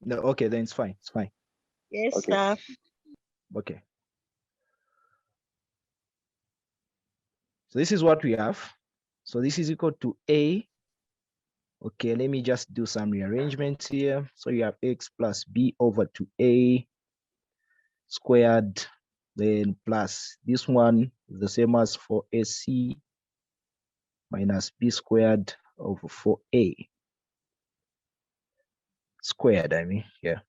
No, okay, then it's fine. It's fine. Yes, Okay. sir. Okay. So this is what we have. So this is equal to A. Okay, let me just do some rearrangements here. So you have X plus B over 2A squared, then plus this one is the same as 4AC minus B squared over 4A squared, I mean, yeah.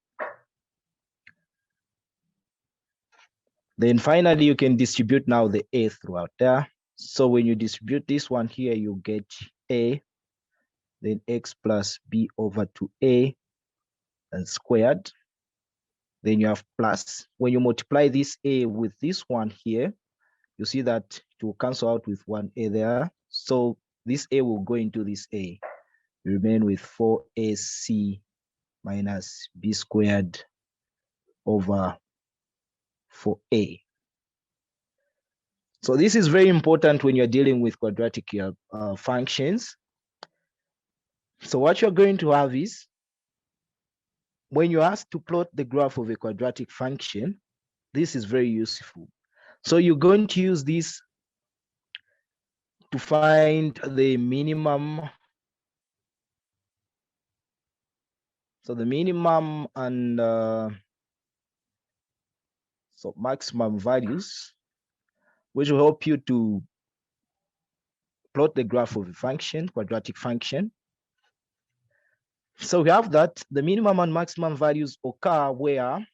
Then finally, you can distribute now the A throughout there. So when you distribute this one here, you get A, then X plus B over 2A and squared. Then you have plus. When you multiply this A with this one here, you see that it will cancel out with one A there. So this A will go into this A. You remain with 4AC minus B squared over 4A. So this is very important when you're dealing with quadratic functions. So what you're going to have is, when you're asked to plot the graph of a quadratic function, this is very useful. So you're going to use this to find the minimum. So the minimum and so maximum values, which will help you to plot the graph of a function, quadratic function. So we have that the minimum and maximum values occur where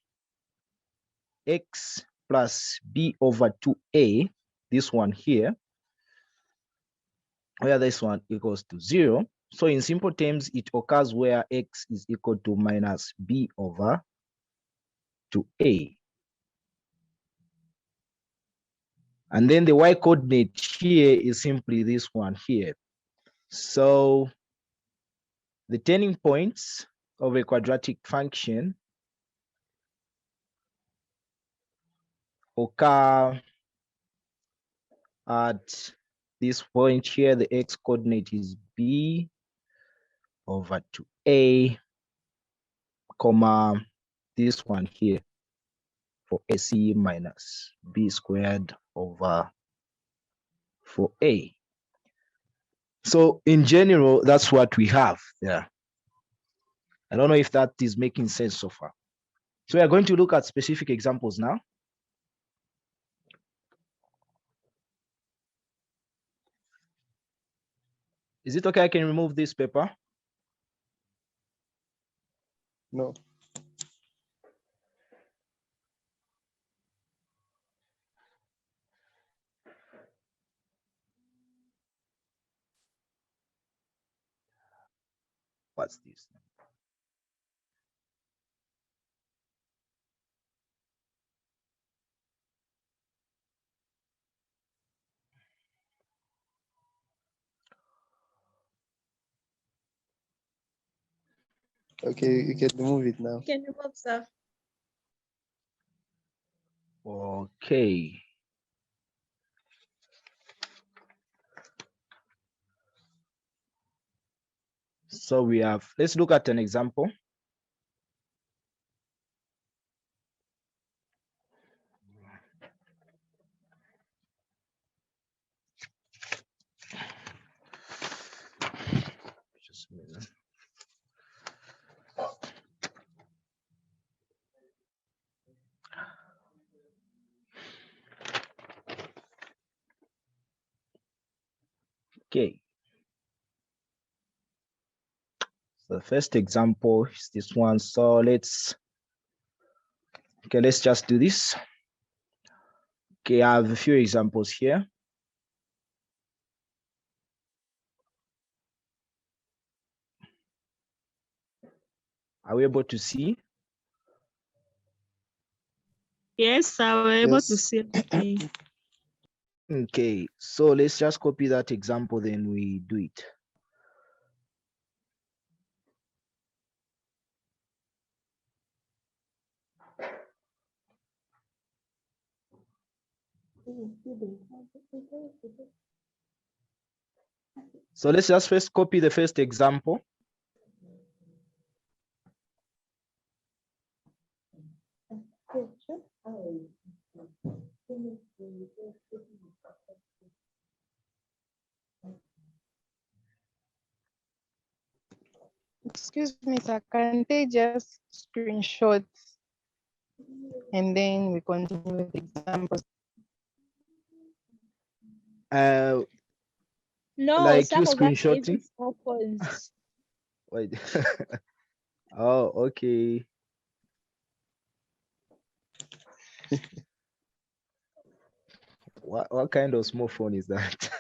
X plus B over 2A, this one here, where this one equals to 0. So in simple terms, it occurs where X is equal to minus B over 2A. And then the Y coordinate here is simply this one here. So the turning points of a quadratic function occur at this point here. The X coordinate is B over 2A, comma, this one here for AC minus B squared over 4A. So in general, that's what we have there. I don't know if that is making sense so far. So we are going to look at specific examples now. Is it okay I can remove this paper? No. What's this? Okay, you can remove it now. You can remove, sir. Okay. So we have, let's look at an example. Just a minute. Okay. So the first example is this one. So let's just do this. Okay, I have a few examples here. Are we able to see? Yes, sir. We're able to Yes. see everything. Okay, so let's just copy that example, then we do it. So let's just first copy the first example. Excuse me, sir. Can they just screenshot and then we continue with the examples? No, like some you of us are screenshotting. using phones. Wait. Oh, okay. What kind of small phone is that?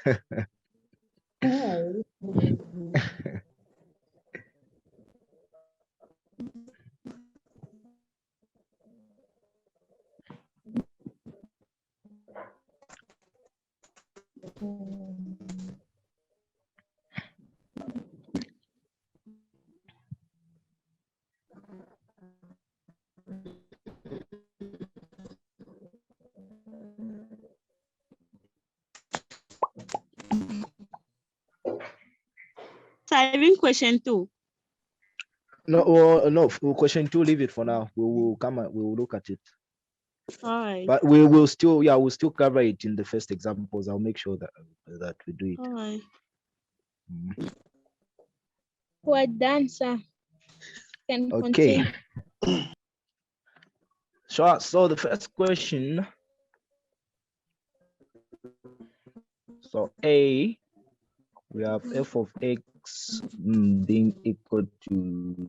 Saving question 2. No, well, no. Question 2, leave it for now. We will come and we will look at it. All right. But we will still, yeah, we'll still cover it in the first examples. I'll make sure that we do it. All right. Mm. We're done, sir. Can Okay. continue. Sure. So the first question. So A, we have f of x being equal to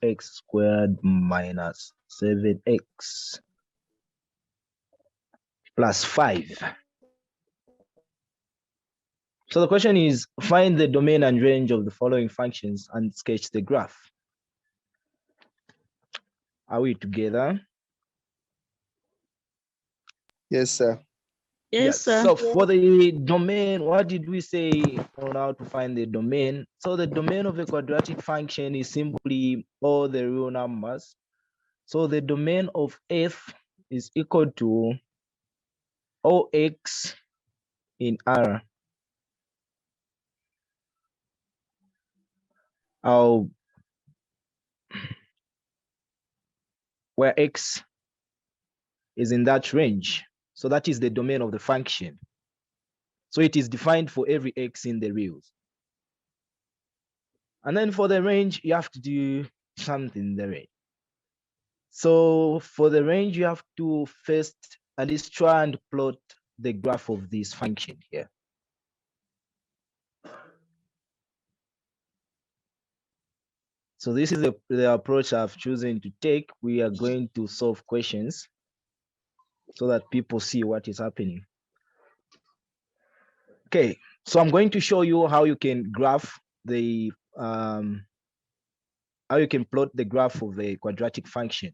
x squared minus 7x plus 5. So the question is, find the domain and range of the following functions and sketch the graph. Are we together? Yes, sir. Yes, sir. So for the domain, what did we say on how to find the domain? So the domain of a quadratic function is simply all the real numbers. So the domain of f is equal to OX in R. Where X is in that range. So that is the domain of the function. So it is defined for every X in the reals. And then for the range, you have to do something in the range. So for the range, you have to first at least try and plot the graph of this function here. So this is the approach I've chosen to take. We are going to solve questions so that people see what is happening. Okay, so I'm going to show you how you can graph the how you can plot the graph of a quadratic function.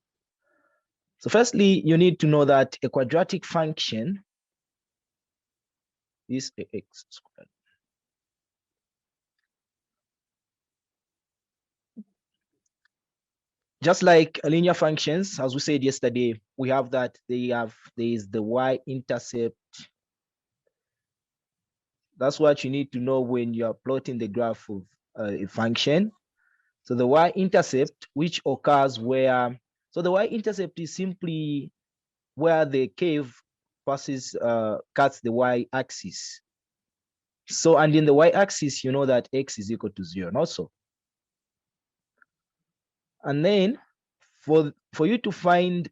So firstly, you need to know that a quadratic function is x squared. Just like linear functions, as we said yesterday, we have that there is the y-intercept. That's what you need to know when you are plotting the graph of a function. So the y-intercept, which occurs where, so the y-intercept is simply where the curve passes, cuts the y-axis. So, and in the y-axis, you know that x is equal to 0, not so. And then for you to find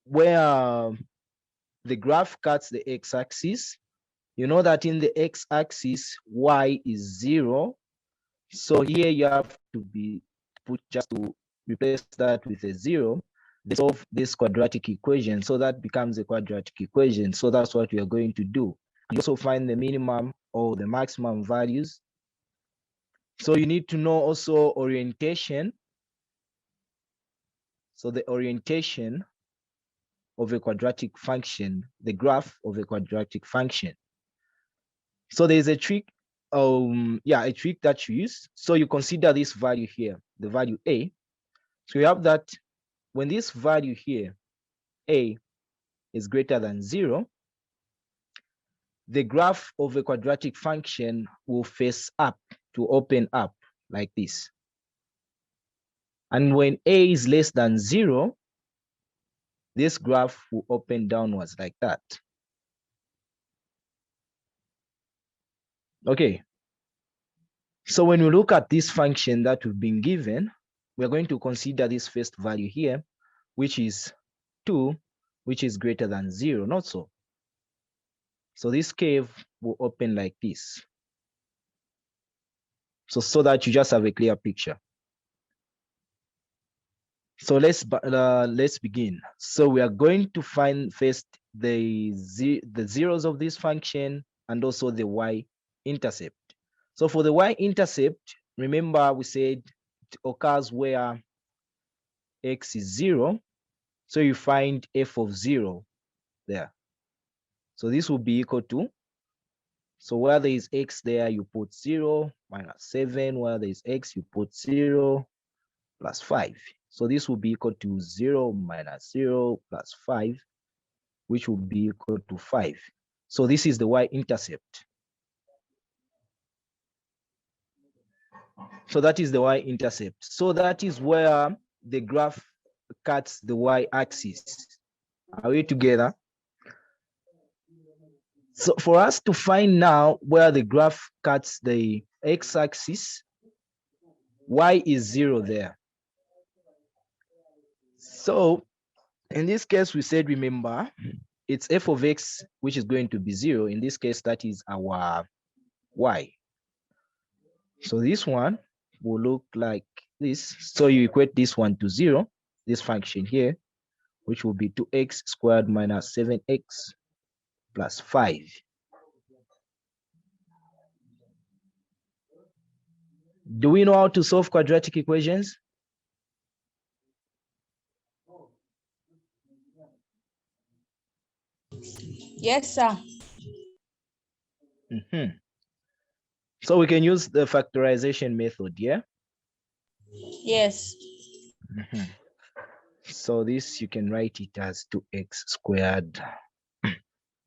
where the graph cuts the x-axis, you know that in the x-axis, y is 0. So here you have to put just to replace that with a 0, solve this quadratic equation. So that becomes a quadratic equation. So that's what we are going to do. You also find the minimum or the maximum values. So you need to know also orientation. So the orientation of a quadratic function, the graph of a quadratic function. So there's a trick, a trick that you use. So you consider this value here, the value a. So you have that when this value here, a, is greater than 0, the graph of a quadratic function will face up, to open up like this. And when a is less than 0, this graph will open downwards like that. Okay. So when we look at this function that we've been given, we're going to consider this first value here, which is 2, which is greater than 0, not so. So this curve will open like this. So that you just have a clear picture. So let's begin. So we are going to find first the zeros of this function and also the y-intercept. So for the y-intercept, remember we said it occurs where x is 0. So you find f of 0 there. So this will be equal to, so where there is x there, you put 0 minus 7. Where there is x, you put 0 plus 5. So this will be equal to 0 minus 0 plus 5, which will be equal to 5. So this is the y-intercept. So that is the y-intercept. So that is where the graph cuts the y-axis. Are we together? So for us to find now where the graph cuts the x-axis, y is 0 there. So in this case, we said, remember, it's f of x, which is going to be 0. In this case, that is our y. So this one will look like this. So you equate this one to 0, this function here, which will be 2x squared minus 7x plus 5. Do we know how to solve quadratic equations? Yes, sir. So we can use the factorization method, yeah? Yes. So this, you can write it as 2x squared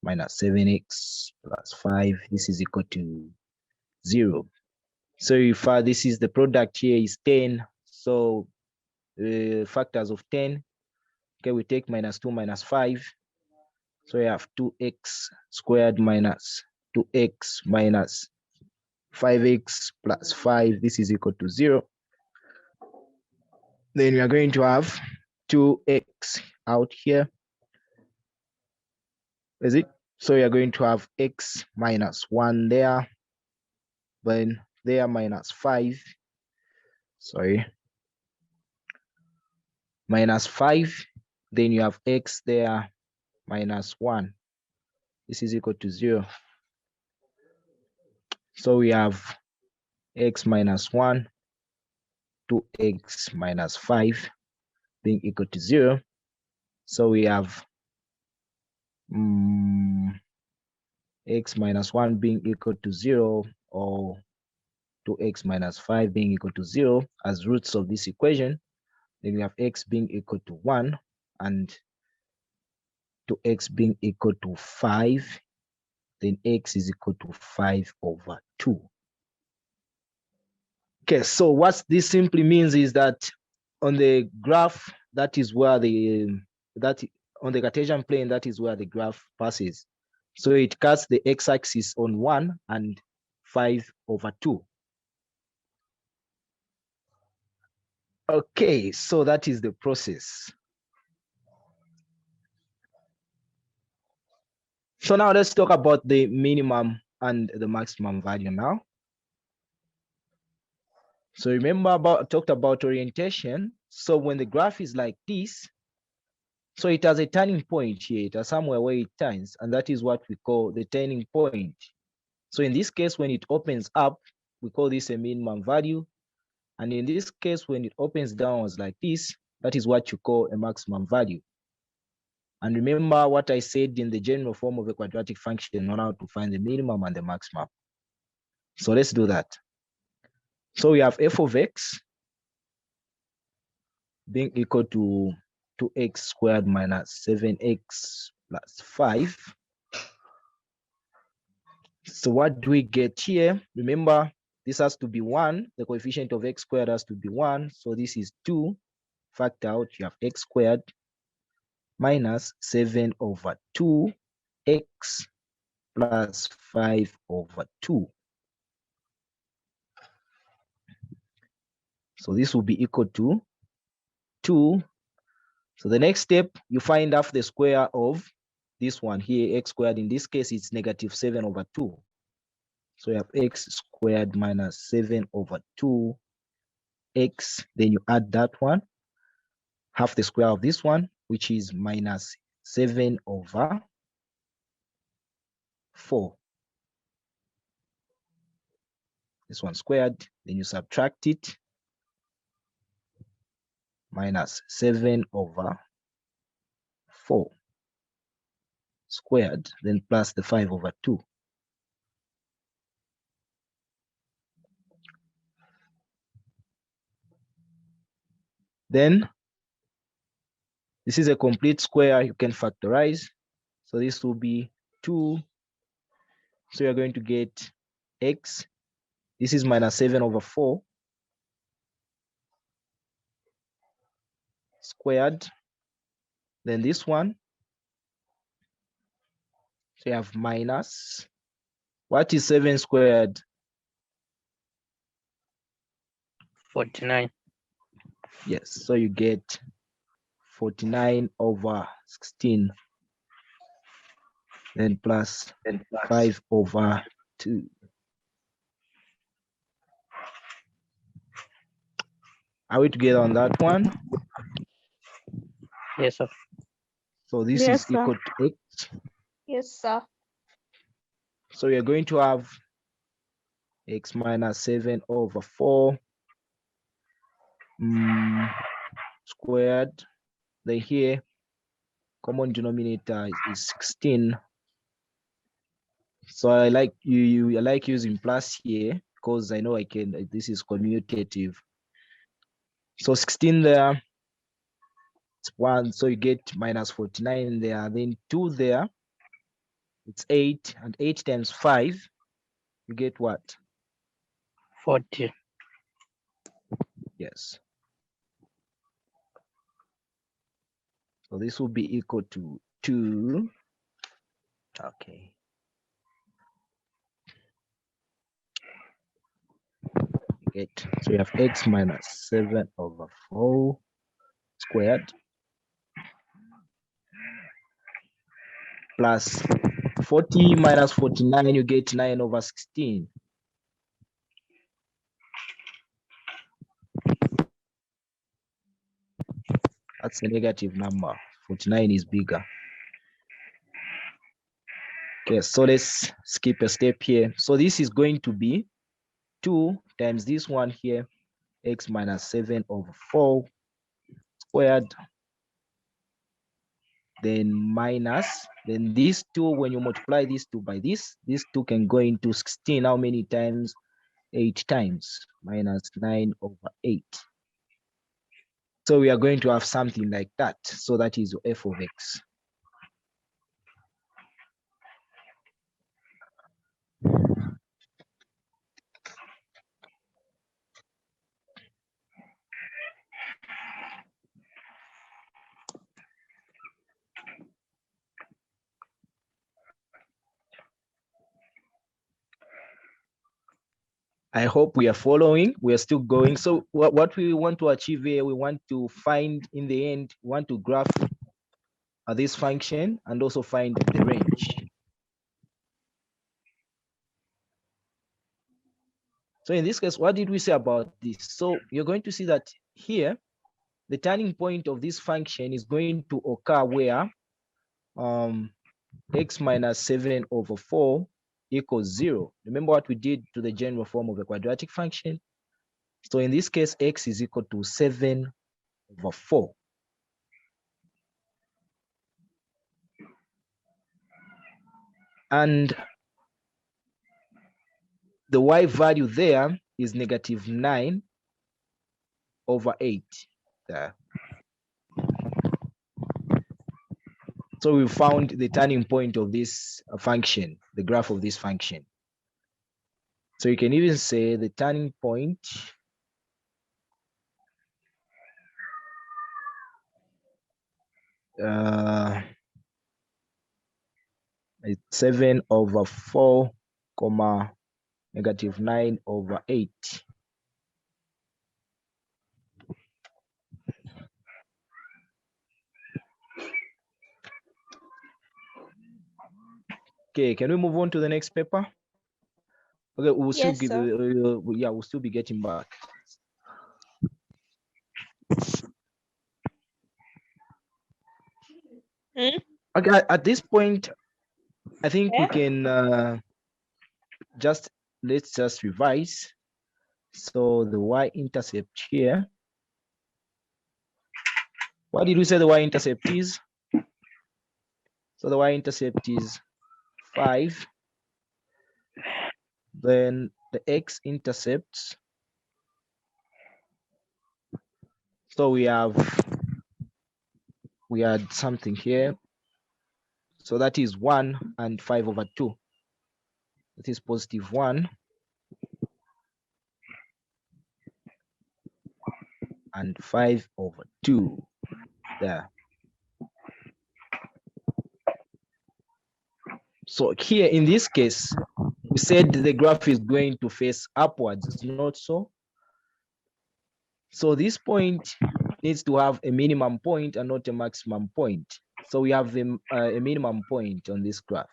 minus 7x plus 5. This is equal to 0. So if this is the product here is 10, so factors of 10, okay, we take minus 2 minus 5. So we have 2x squared minus 2x minus 5x plus 5. This is equal to 0. Then we are going to have 2x out here. Is it? So we are going to have x minus 1 there. Then there minus 5. Sorry. Minus 5. Then you have x there minus 1. This is equal to 0. So we have x minus 1, 2x minus 5 being equal to 0. So we have x minus 1 being equal to 0, or 2x minus 5 being equal to 0 as roots of this equation. Then we have x being equal to 1 and 2x being equal to 5. Then x is equal to 5 over 2. Okay, so what this simply means is that on the graph, that is where on the Cartesian plane, that is where the graph passes. So it cuts the x-axis on 1 and 5 over 2. Okay, so that is the process. So now let's talk about the minimum and the maximum value now. So remember talked about orientation. So when the graph is like this, so it has a turning point here. It has somewhere where it turns, and that is what we call the turning point. So in this case, when it opens up, we call this a minimum value. And in this case, when it opens downwards like this, that is what you call a maximum value. And remember what I said in the general form of a quadratic function on how to find the minimum and the maximum. So let's do that. So we have f of x being equal to 2x squared minus 7x plus 5. So what do we get here? Remember, this has to be 1. The coefficient of x squared has to be 1. So this is 2. Factor out, you have x squared minus 7 over 2x plus 5 over 2. So this will be equal to 2. So the next step, you find out the square of this one here, x squared. In this case, it's negative 7 over 2. So you have x squared minus 7 over 2x. Then you add that one, half the square of this one, which is minus 7 over 4. This one squared, then you subtract it, minus 7 over 4 squared, then plus the 5 over 2. Then this is a complete square you can factorize. So this will be 2. So you're going to get x. This is minus 7 over 4 squared. Then this one, so you have minus, what is 7 squared? 49. Yes, so you get 49 over 16, then plus 5 over 2. Are we together on that one? Yes, sir. So this Yes, is sir. equal to x. Yes, sir. So we are going to have x minus 7 over 4 squared. Then here, common denominator is 16. So I like I like using plus here because I know I can, this is commutative. So 16 there, it's 1, so you get minus 49 there, then 2 there, it's 8, and 8 times 5, you get what? 40. Yes. So this will be equal to 2. Okay. So you have x minus 7 over 4 squared plus 40 minus 49, you get 9 over 16. That's a negative number. 49 is bigger. Okay, so let's skip a step here. So this is going to be 2 times this one here, x minus 7 over 4 squared, then minus, then these 2, when you multiply these 2 by this 2 can go into 16. How many times? 8 times, minus 9 over 8. So we are going to have something like that. So that is f of x. I hope we are following. We are still going. So what we want to achieve here, we want to find in the end, we want to graph this function and also find the range. So in this case, what did we say about this? So you're going to see that here, the turning point of this function is going to occur where x minus 7 over 4 equals 0. Remember what we did to the general form of a quadratic function? So in this case, x is equal to 7 over 4. And the y value there is negative 9 over 8 there. So we found the turning point of this function, the graph of this function. So you can even say the turning point 7/4, comma, -9/8. Okay, can we move on to the next paper? Okay, we'll still Yes, give sir. yeah, we'll still be getting back. Hmm? Okay, at this point, I think we Yeah. can let's just revise. So the y-intercept here. What did we say the y-intercept is? So the y-intercept is 5. Then the x-intercepts. So we had something here. So that is 1 and 5/2. That is +1 and 5/2 there. So here in this case, we said the graph is going to face upwards. It's not so. So this point needs to have a minimum point and not a maximum point. So we have a minimum point on this graph.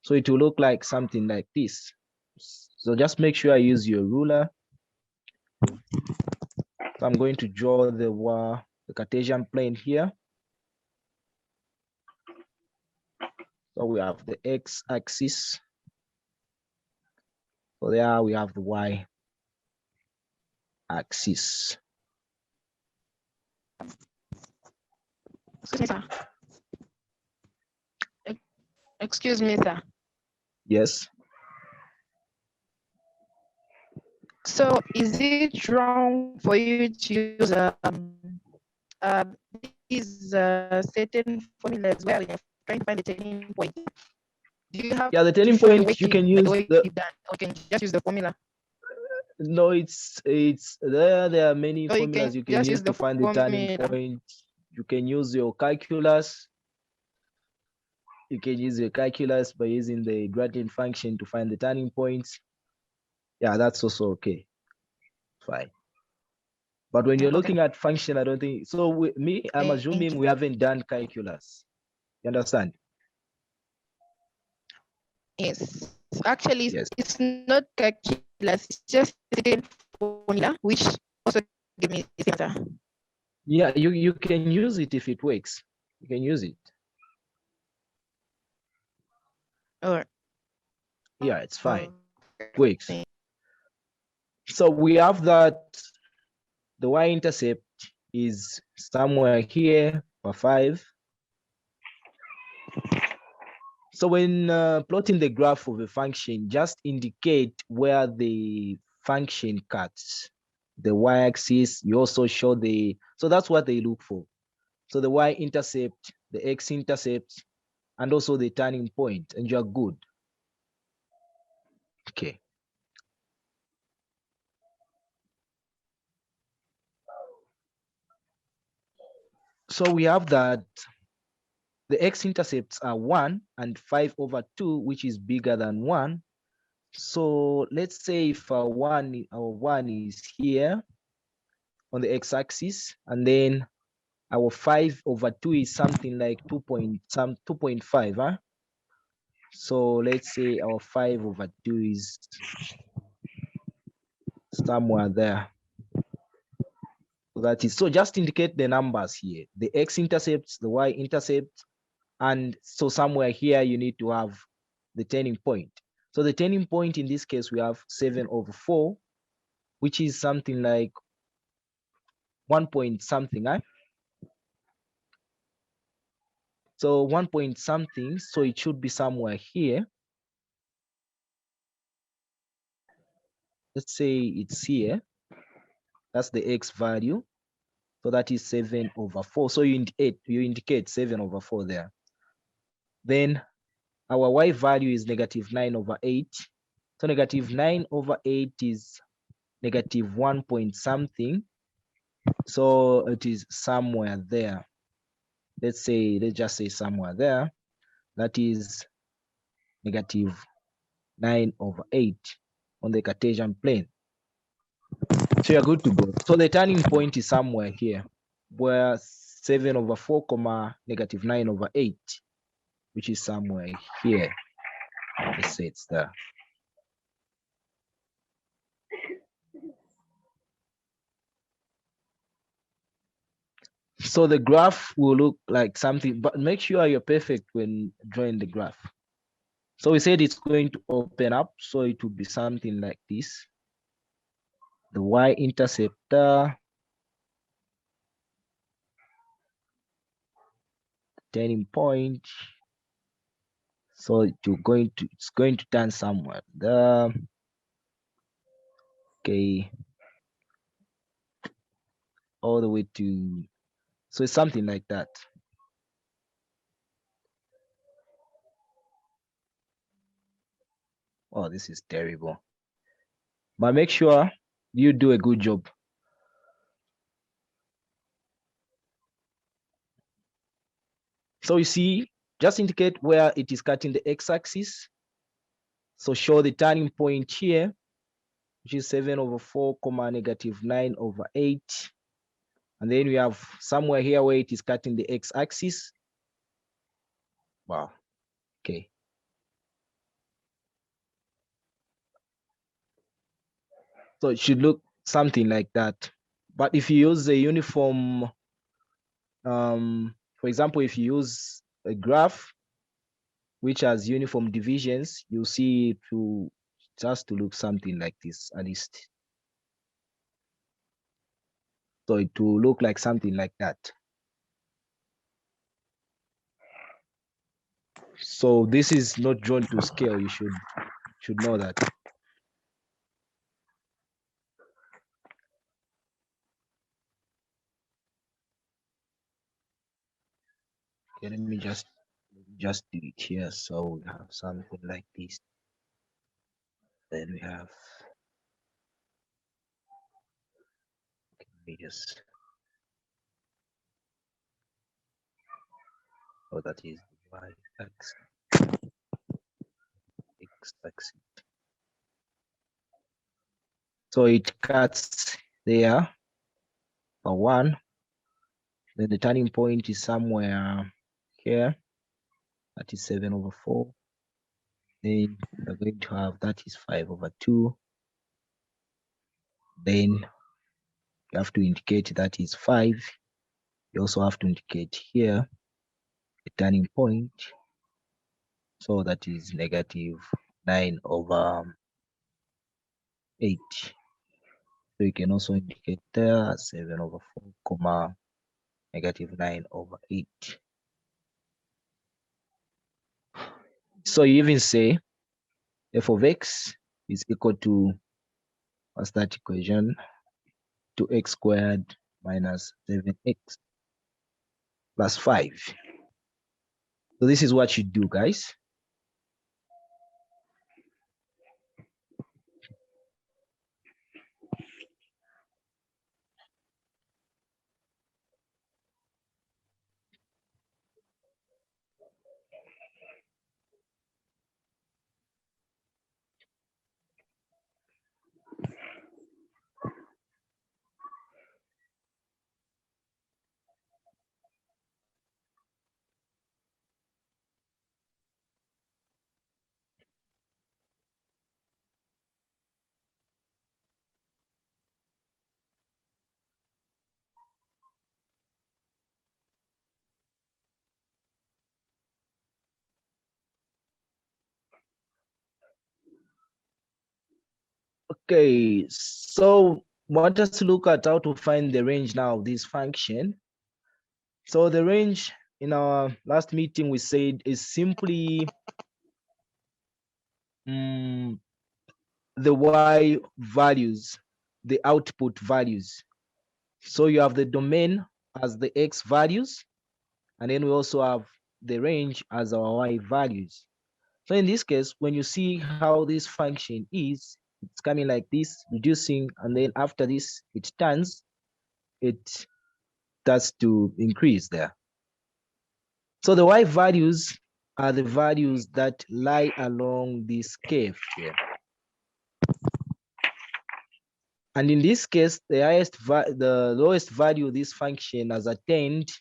So it will look like something like this. So just make sure I use your ruler. So I'm going to draw the Cartesian plane here. So we have the x-axis. So there we have the y-axis. Excuse me, sir. Excuse me, sir. Yes. So is it wrong for you to use these certain formulas where you're trying to find the turning point? Do you have The to turning show the point you working can like use the way you've done, or can you just use the formula? No, it's there are many Or you formulas can you can just use use the to find the turning formula. point. You can use your calculus. You can use your calculus by using the gradient function to find the turning points. Yeah, that's also okay. Fine. But when you're Okay. looking at function, I don't think so. I'm assuming we haven't done calculus. You understand? Yes. Actually, Yes. it's not calculus, it's just a formula which also give me this answer. Yeah, you can use it if it works. You can use it. Or Yeah, it's fine. Works. So we have that the y-intercept is somewhere here for 5. So when plotting the graph of a function, just indicate where the function cuts. The y-axis, you also show so that's what they look for. So the y-intercept, the x-intercept, and also the turning point, and you're good. Okay. So we have that the x-intercepts are 1 and 5/2, which is bigger than 1. So let's say if our one is here on the x-axis, and then our 5/2 is something like 2.5, huh? So let's say our 5/2 is somewhere there. So that is, so just indicate the numbers here, the x-intercepts, the y-intercept, and so somewhere here you need to have the turning point. So the turning point in this case, we have 7/4, which is something like 1 point something, huh? So 1 point something, so it should be somewhere here. Let's say it's here. That's the x value. So that is 7/4. So you indicate 7/4 there. Then our y value is -9/8. So -9/8 is -1 point something. So it is somewhere there. Let's just say somewhere there. That is -9/8 on the Cartesian plane. So you're good to go. So the turning point is somewhere here, where 7/4, -9/8, which is somewhere here. Let's say it's there. So the graph will look like something, but make sure you're perfect when drawing the graph. So we said it's going to open up, so it will be something like this. The y-interceptor, turning point. So it's going to turn somewhere. Okay, all the way to, so it's something like that. Oh, this is terrible. But make sure you do a good job. So you see, just indicate where it is cutting the x-axis. So show the turning point here, which is 7/4, -9/8. And then we have somewhere here where it is cutting the x-axis. Wow, okay. So it should look something like that. But if you use a uniform, for example, if you use a graph which has uniform divisions, you'll see it to just to look something like this at least. So it will look like something like that. So this is not drawn to scale. You should know that. Okay, let me just do it here. So we have something like this. Then we have, okay, let me just, oh, that is the y-axis, x-axis. So it cuts there for one. Then the turning point is somewhere here. That is 7/4. Then we're going to have, that is 5/2. Then you have to indicate that is 5. You also have to indicate here the turning point. So that is -9/8. So you can also indicate there 7/4, -9/8. So you even say f of x is equal to, what's that equation? 2x² minus 7x plus 5. So this is what you do, guys. Okay, so want us to look at how to find the range now of this function. So the range in our last meeting we said is simply the y values, the output values. So you have the domain as the x values, and then we also have the range as our y values. So in this case, when you see how this function is, it's coming like this, reducing, and then after this, it turns, it starts to increase there. So the y values are the values that lie along this curve here. And in this case, the lowest value this function has attained,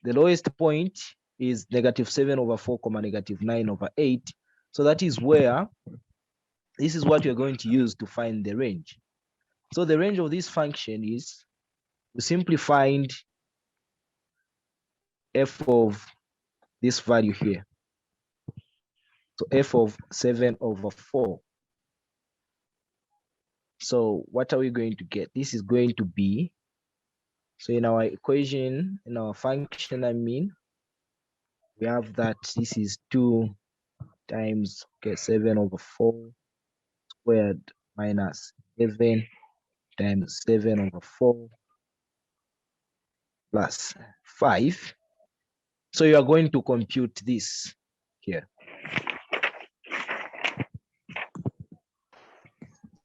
the lowest point is -7/4, -9/8. So that is where, this is what you're going to use to find the range. So the range of this function is, you simply find f of this value here. So f of 7/4. So what are we going to get? This is going to be, so in our equation, in our function, I mean, we have that this is 2 times 7/4 squared minus 11 times 7/4 plus 5. So you are going to compute this here.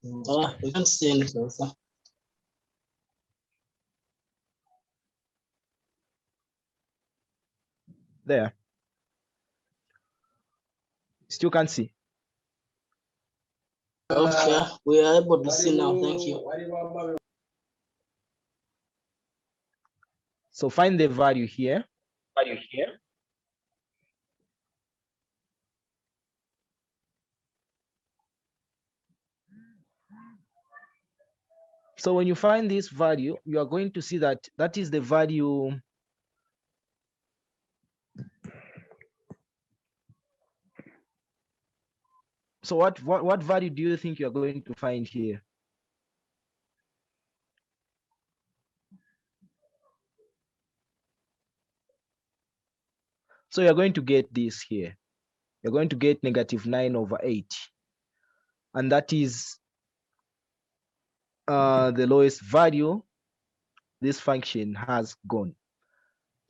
We can't see anything, sir. There. Still can't see. Okay, we are able to see now. Thank you. So find the value here. So when you find this value, you are going to see that that is the value. So what value do you think you're going to find here? So you're going to get this here. You're going to get -9/8. And that is the lowest value this function has gone.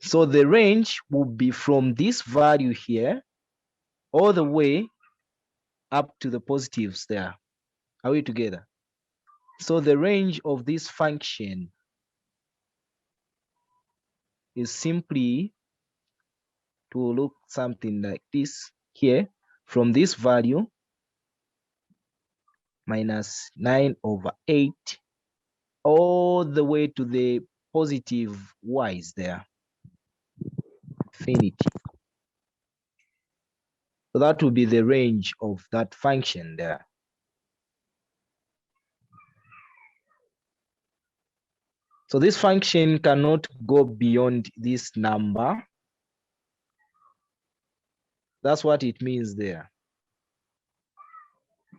So the range will be from this value here all the way up to the positives there. Are we together? So the range of this function is simply to look something like this here, from this value -9/8 all the way to the positive y's there, infinity. So that will be the range of that function there. So this function cannot go beyond this number. That's what it means there.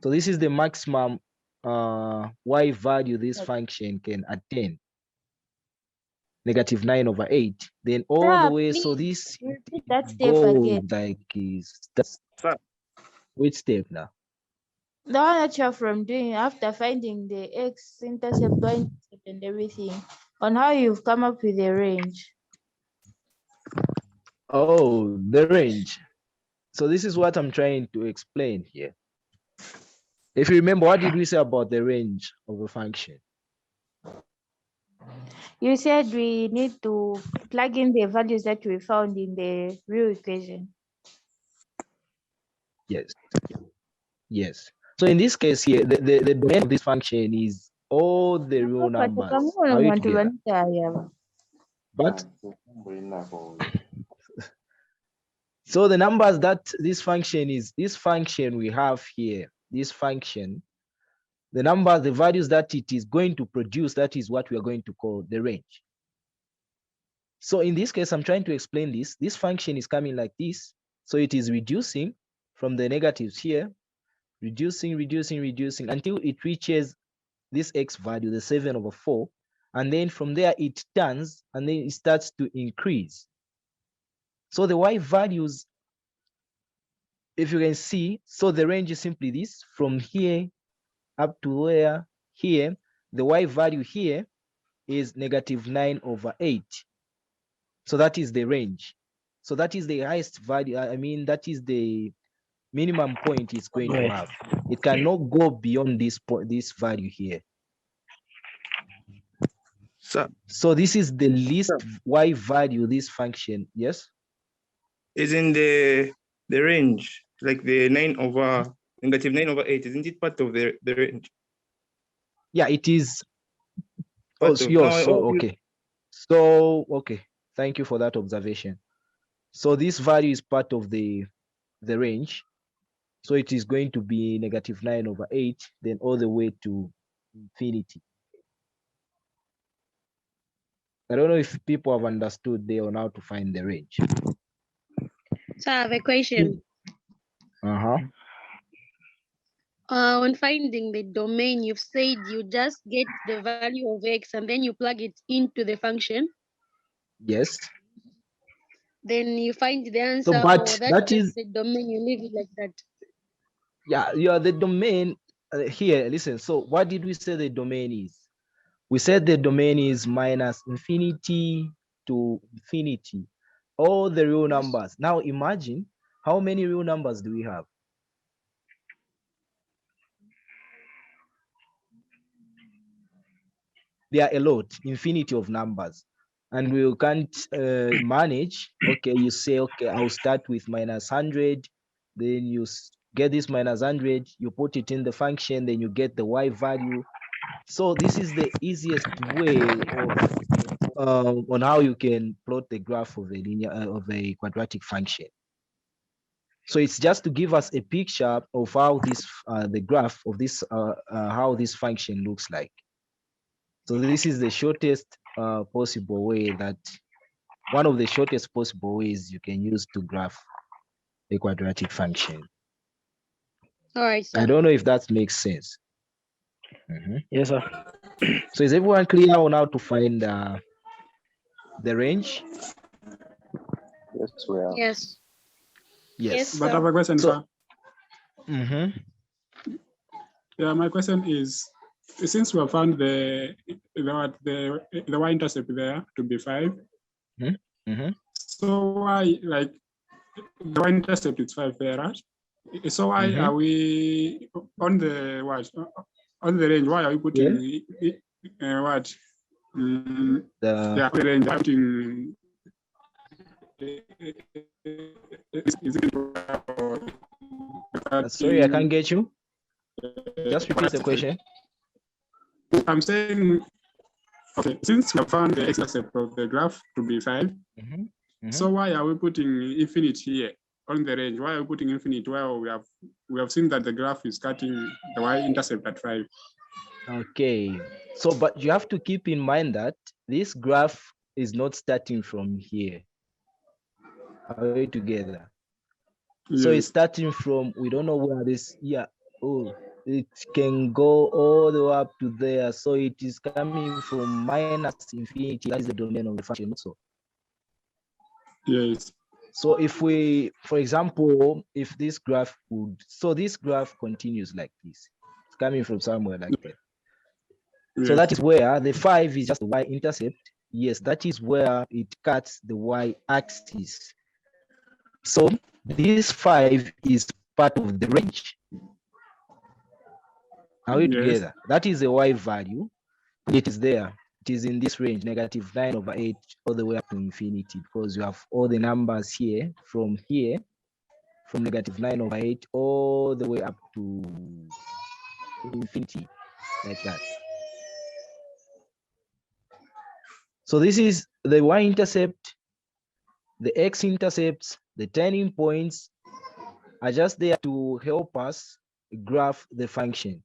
So this is the maximum y value this function can attain, -9/8. Then all the way, so this repeat that step goes again. like is that's which step now? The one that you're from doing after finding the x-intercept, y-intercept, and everything, on how you've come up with the range. Oh, the range. So this is what I'm trying to explain here. If you remember, what did we say about the range of a function? You said we need to plug in the values that we found in the real equation. Yes. Yes. So in this case here, the domain of this function is all the real numbers. Are we together? But so the numbers that this function we have here, this function, the number, the values that it is going to produce, that is what we are going to call the range. So in this case, I'm trying to explain this. This function is coming like this. So it is reducing from the negatives here, reducing until it reaches this x value, the 7/4. And then from there it turns and then it starts to increase. So the y values, if you can see, so the range is simply this, from here up to where here, the y value here is -9/8. So that is the range. So that is the highest value. I mean, that is the minimum point it's going to have. It cannot go beyond this point, this value here. So this is the least y value this function. Yes. is in the range, like the negative 9 over 8. Isn't it part of the range? Yeah, it is. Part Oh, of, yours. So okay. So okay. Thank you for that observation. So this value is part of the range. So it is going to be negative 9 over 8, then all the way to infinity. I don't know if people have understood there on how to find the range. So I have a question. On finding the domain, you've said you just get the value of X and then you plug it into the function. Yes. Then you find the answer. So, but that is the domain, you leave it like that. Yeah, you are the domain here. Listen, so what did we say the domain is? We said the domain is minus infinity to infinity, all the real numbers. Now imagine how many real numbers do we have? There are a lot, infinity of numbers, and we can't manage. Okay, you say, okay, I'll start with minus 100, then you get this minus 100, you put it in the function, then you get the y value. So this is the easiest way of on how you can plot the graph of a linear of a quadratic function. So it's just to give us a picture of how this the graph of this how this function looks like. So this is the shortest possible way, that one of the shortest possible ways you can use to graph a quadratic function. All right, sir. I don't know if that makes sense. Yes, sir. So is everyone clear on how to find the range? Yes, we are. Yes. Yes. But I have a question, sir. Yeah, my question is, since we have found the y-intercept there to be 5, so why, like, the y-intercept is 5 there, right? So why are we on the what? On the range, why are we putting what? The range, putting sorry, I can't get you. Just repeat the question. I'm saying, okay, since we have found the x-intercept of the graph to be 5, so why are we putting infinite here on the range? Why are we putting infinite? Well, we have seen that the graph is cutting the y-intercept at 5. Okay, so but you have to keep in mind that this graph is not starting from here. Are we together? Yes. So it's starting from, we don't know where this, it can go all the way up to there. So it is coming from minus infinity. That is the domain of the function also. Yes. So if we, for example, if this graph would, so this graph continues like this. It's coming from somewhere like that. Yes. So that is where the 5 is just the y-intercept. Yes, that is where it cuts the y-axis. So this 5 is part of the range. Are we together? That is the y value. It is there. It is in this range, negative 9 over 8, all the way up to infinity, because you have all the numbers here, from negative 9 over 8, all the way up to infinity, like that. So this is the y-intercept, the x-intercepts, the turning points are just there to help us graph the function.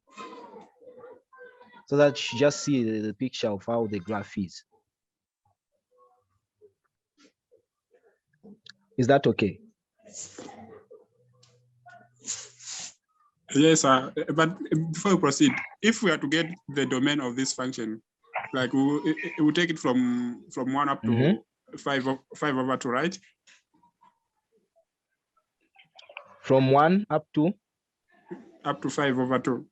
So that you just see the picture of how the graph is. Is that okay? Yes, sir. But before we proceed, if we are to get the domain of this function, like we'll take it from 1 up to 5 over 2, right? From 1 up to? Up to 5 over 2.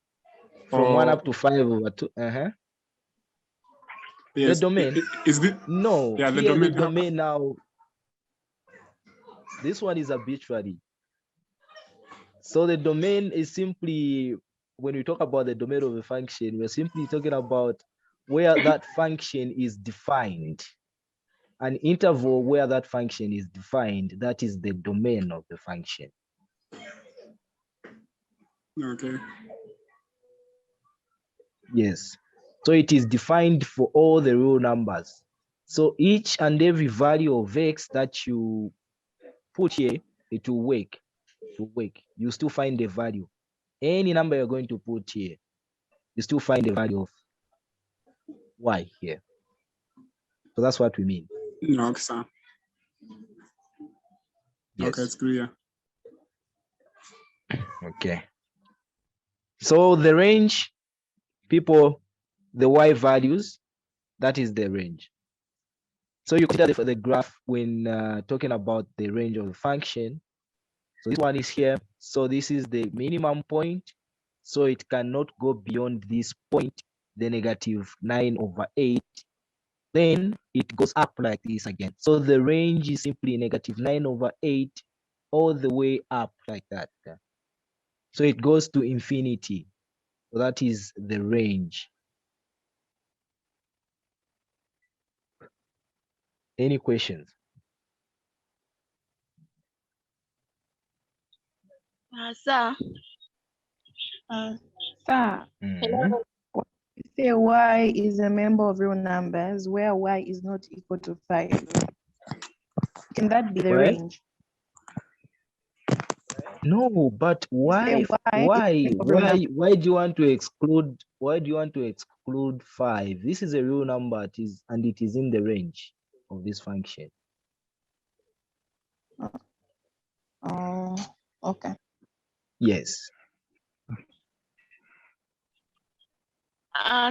From 1 up to 5 over 2. Yes. The domain is the no. Yeah, the here domain. The domain now. This one is arbitrary. So the domain is simply, when we talk about the domain of a function, we're simply talking about where that function is defined. an interval where that function is defined, that is the domain of the function. Okay. Yes. So it is defined for all the real numbers. So each and every value of X that you put here, it will work. It will work. You still find the value. Any number you're going to put here, you still find the value of Y here. So that's what we mean. No, okay, sir. Yes. Okay, it's clear. Okay. So the range, people, the Y values, that is the range. So you consider the graph when talking about the range of the function. So this one is here. So this is the minimum point. So it cannot go beyond this point, the -9/8. Then it goes up like this again. So the range is simply -9/8 all the way up like that. So it goes to infinity. So that is the range. Any questions? Sir. Sir, Mhm. say Y is a member of real numbers where Y is not equal to 5. Can that be the Where? range? No, but why do you want to exclude 5? This is a real number, and it is in the range of this function. Oh, okay. Yes.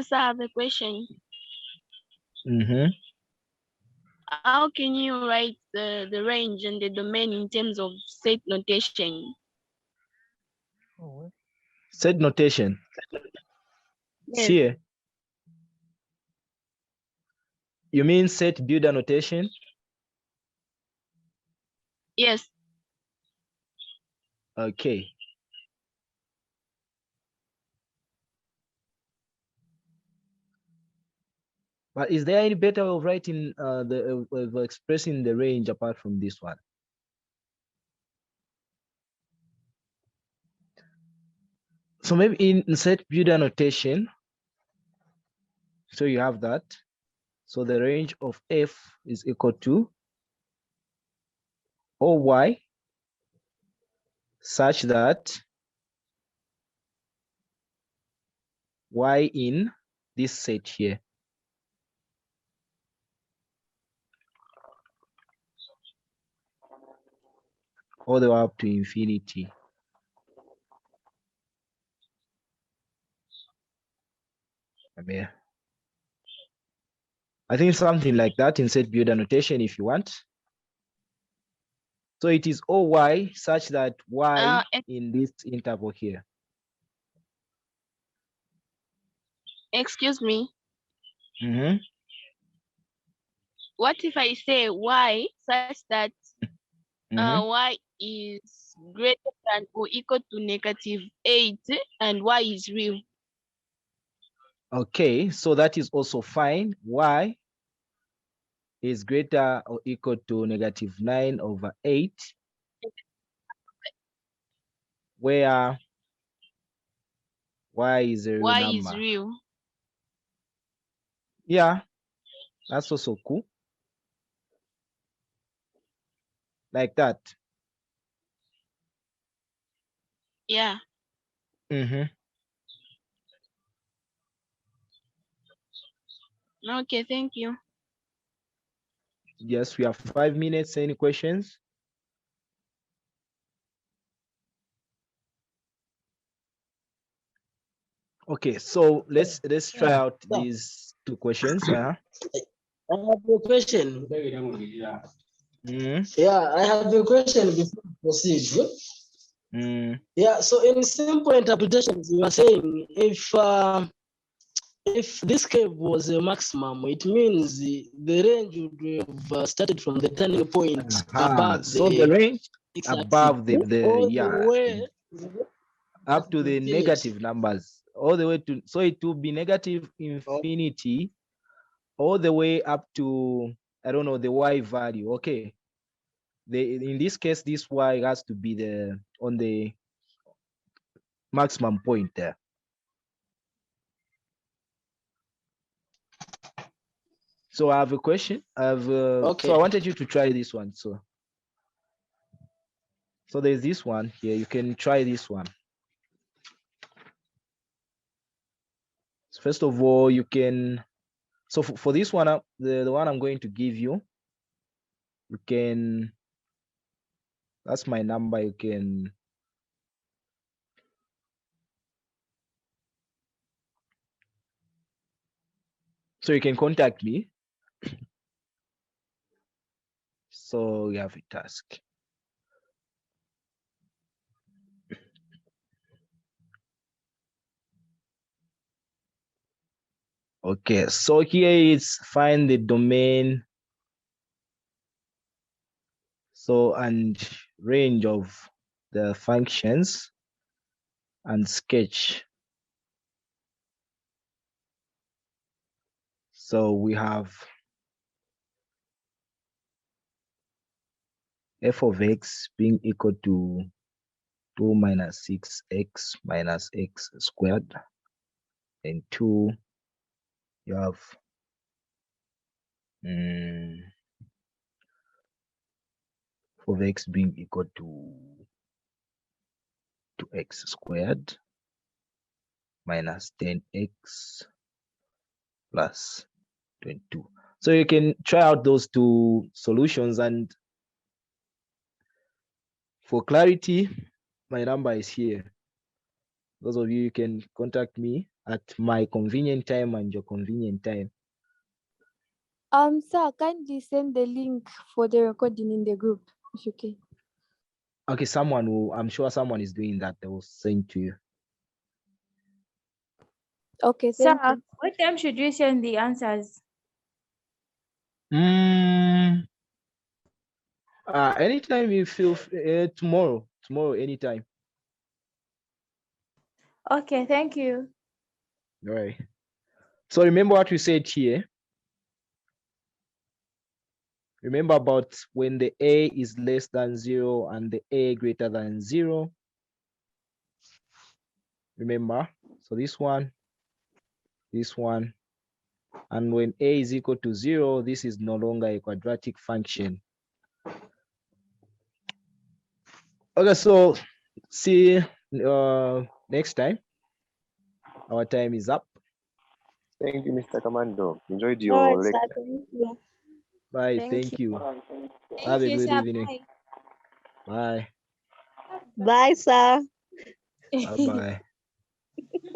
Sir, I have a question. Mm-hmm. How can you write the range and the domain in terms of set notation? Set notation. Yes. Here. You mean set builder notation? Yes. Okay. But is there any better way of writing of expressing the range apart from this one? So maybe in set builder notation, so you have that. So the range of F is equal to OY such that Y in this set here. All the way up to infinity. I think something like that in set builder notation if you want. So it is OY such that Y in this interval here. Excuse me. Mm-hmm. What if I say Y such that Y is greater than or equal to -8 and Y is real? Okay, so that is also fine. Y is greater or equal to -9/8, where Y is a real Y number. is real. Yeah, that's also cool. Like that. Yeah. Mm-hmm. Okay, thank you. Yes, we have 5 minutes. Any questions? Okay, so let's try out these 2 questions. I have a question. Yeah, I have a question before we proceed. Yeah, so in simple interpretations, you are saying if this cave was a maximum, it means the range would have started from the turning point above. So the range above the way up to the negative numbers, all the way to, so it will be negative infinity all the way up to I don't know, the y value. Okay. In this case, this y has to be on the maximum point there. So I have a question. Okay. So I wanted you to try this one. So there's this one here. You can try this one. So first of all, you can. So for this one, the one I'm going to give you, you can. That's my number. You can. So you can contact me. So we have a task. Okay, so here is find the domain. So and range of the functions and sketch. So we have f of x being equal to 2 minus 6x minus x squared, and 2, you have f of x being equal to 2x squared minus 10x plus 22. So you can try out those two solutions, and for clarity, my number is here. Those of you can contact me at my convenient time and your convenient time. Sir, kindly send the link for the recording in the group, if you can. Okay, I'm sure someone is doing that. They will send to you. Okay, Sir, thank you. what time should we send the answers? Anytime you feel tomorrow, anytime. Okay, thank you. All right. So remember what we said here. Remember about when the a is less than 0 and the a greater than 0. Remember, so this one, and when a is equal to 0, this is no longer a quadratic function. Okay, so see next time. Our time is up. Thank you, Mr. Kamando. Enjoyed your lecture. Thank you. Bye. Thank you. Have a good evening. Bye. Bye, sir. Bye-bye.